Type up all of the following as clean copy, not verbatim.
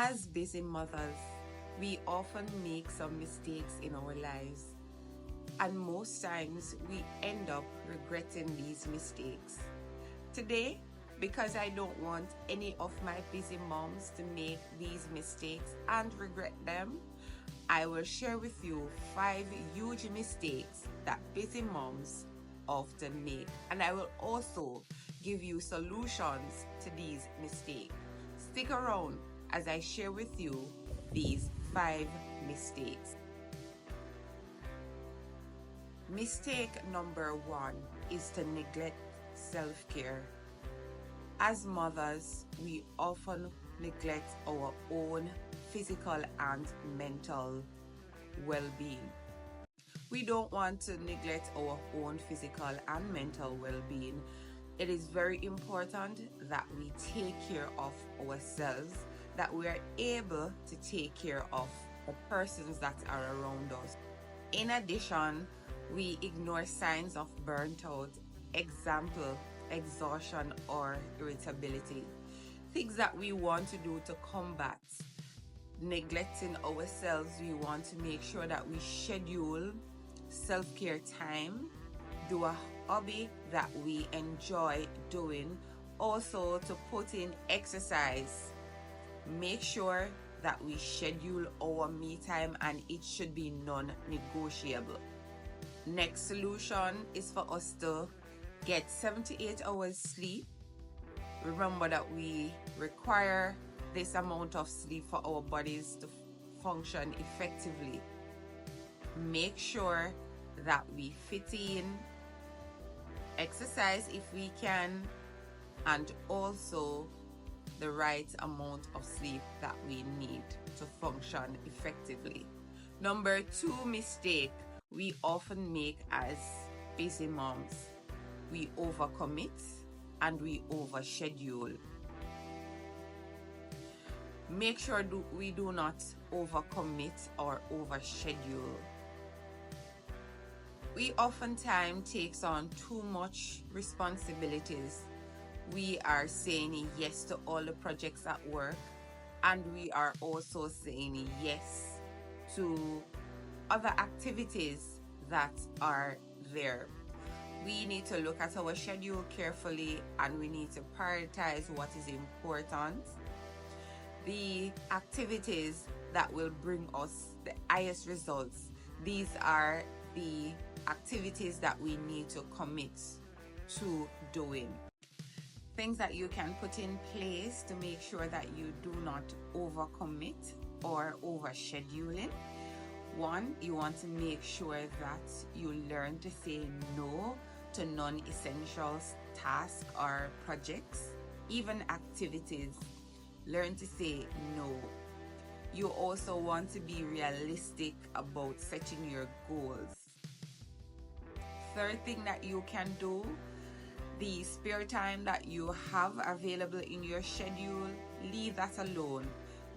As busy mothers, we often make some mistakes in our lives, and most times we end up regretting these mistakes. Today, because I don't want any of my busy moms to make these mistakes and regret them, I will share with you 5 huge mistakes that busy moms often make, and I will also give you solutions to these mistakes. Stick around as I share with you these 5 mistakes. Mistake number 1 is to neglect self-care. As mothers, we often neglect our own physical and mental well-being. We don't want to neglect our own physical and mental well-being. It is very important that we take care of ourselves, that we are able to take care of the persons that are around us. In addition, we ignore signs of burnt out, example, exhaustion or irritability. Things that we want to do to combat neglecting ourselves. We want to make sure that we schedule self-care time, do a hobby that we enjoy doing, also to put in exercise. Make sure that we schedule our me time, and it should be non-negotiable. Next solution is for us to get 7 to 8 hours sleep. Remember that we require this amount of sleep for our bodies to function effectively. Make sure that we fit in exercise if we can, and also the right amount of sleep that we need to function effectively. Number 2 mistake we often make as busy moms: we overcommit and we overschedule. Make sure we do not overcommit or overschedule. We oftentimes take on too much responsibilities. We are saying yes to all the projects at work, and we are also saying yes to other activities that are there. We need to look at our schedule carefully, and we need to prioritize what is important. The activities that will bring us the highest results, these are the activities that we need to commit to doing. Things that you can put in place to make sure that you do not overcommit or overscheduling. 1, you want to make sure that you learn to say no to non-essential tasks or projects, even activities. Learn to say no. You also want to be realistic about setting your goals. 3rd thing that you can do, the spare time that you have available in your schedule, leave that alone.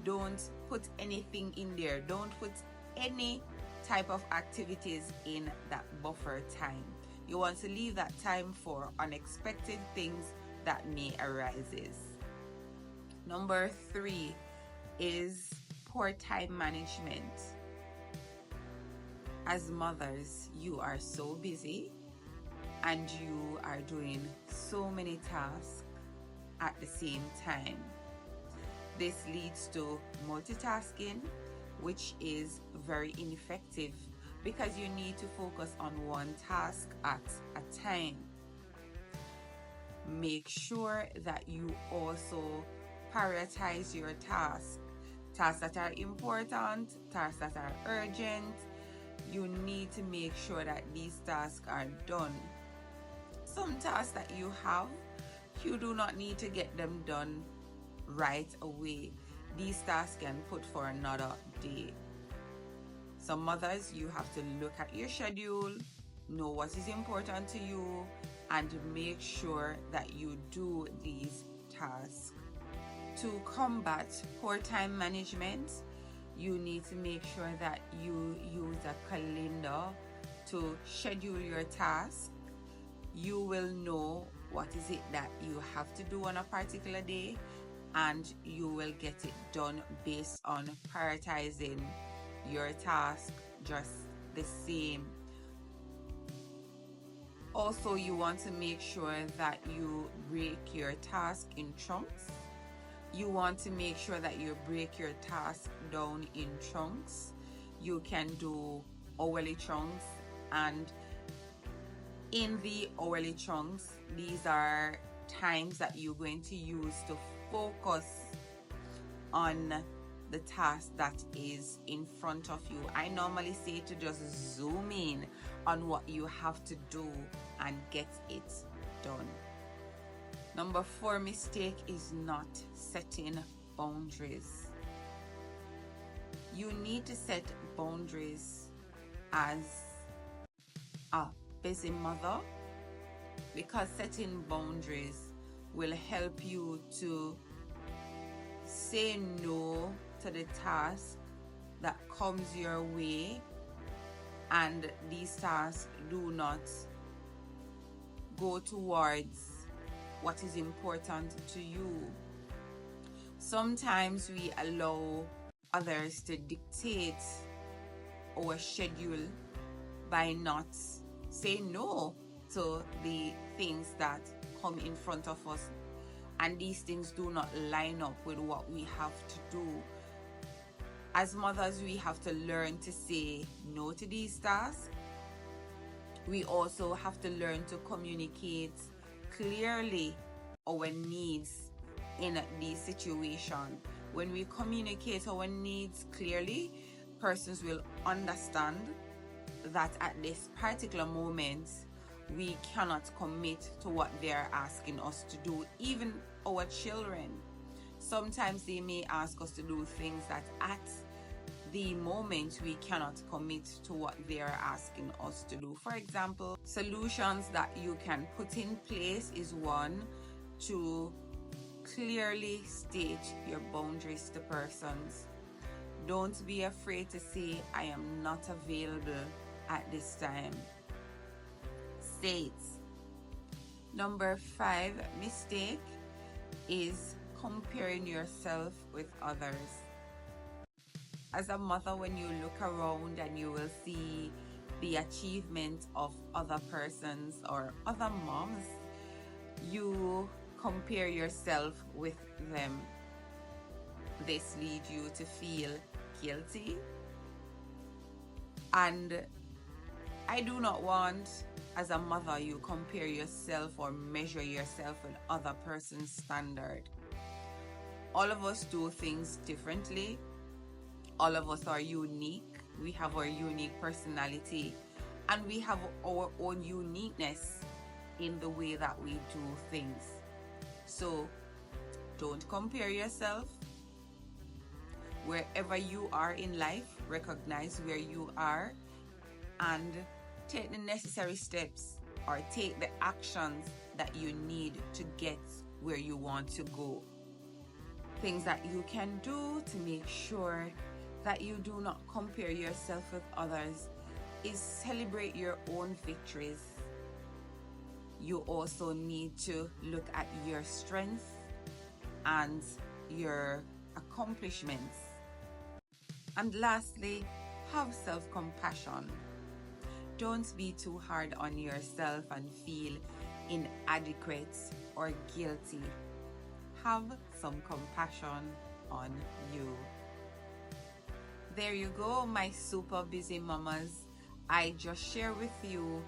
Don't put anything in there. Don't put any type of activities in that buffer time. You want to leave that time for unexpected things that may arise. Number 3 is poor time management. As mothers, you are so busy and you are doing so many tasks at the same time. This leads to multitasking, which is very ineffective because you need to focus on one task at a time. Make sure that you also prioritize your tasks that are important, tasks that are urgent. You need to make sure that these tasks are done. Some tasks that you have, you do not need to get them done right away. These tasks can put for another day. So mothers, you have to look at your schedule, know what is important to you, and make sure that you do these tasks. To combat poor time management, you need to make sure that you use a calendar to schedule your tasks. You will know what is it that you have to do on a particular day. and you will get it done based on prioritizing your task just the same. Also, you want to make sure that you break your task in chunks. You want to make sure that you break your task down in chunks. You can do hourly chunks, and in the hourly chunks, these are times that you're going to use to focus on the task that is in front of you. I normally say to just zoom in on what you have to do and get it done. Number 4 mistake is not setting boundaries. You need to set boundaries as a busy mother, because setting boundaries will help you to say no to the task that comes your way, and these tasks do not go towards what is important to you. Sometimes we allow others to dictate our schedule by not saying no to the things that come in front of us, and these things do not line up with what we have to do. As mothers, we have to learn to say no to these tasks. We also have to learn to communicate clearly our needs in these situations. When we communicate our needs clearly, persons will understand that at this particular moment we cannot commit to what they are asking us to do. Even our children, sometimes they may ask us to do things that at the moment we cannot commit to what they are asking us to do. For example, solutions that you can put in place is one, to clearly state your boundaries to persons. Don't be afraid to say, I am not available at this time. State. Number 5 mistake is comparing yourself with others. As a mother, when you look around and you will see the achievement of other persons or other moms, you compare yourself with them. This leads you to feel guilty, and I do not want, as a mother, you compare yourself or measure yourself with other person's standard. All of us do things differently. All of us are unique. We have our unique personality, and we have our own uniqueness in the way that we do things. So don't compare yourself. Wherever you are in life, recognize where you are and take the necessary steps or take the actions that you need to get where you want to go. Things that you can do to make sure that you do not compare yourself with others is celebrate your own victories. You also need to look at your strengths and your accomplishments. And lastly, have self-compassion. Don't be too hard on yourself and feel inadequate or guilty. Have some compassion on you. There you go, my super busy mamas. I just share with you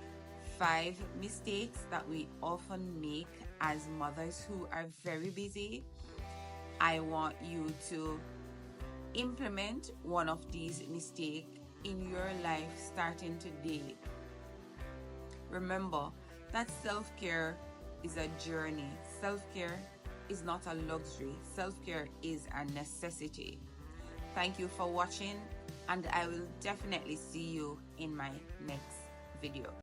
5 mistakes that we often make as mothers who are very busy. I want you to implement one of these mistakes in your life starting today. Remember that self-care is a journey. Self-care is not a luxury. Self-care is a necessity. Thank you for watching, and I will definitely see you in my next video.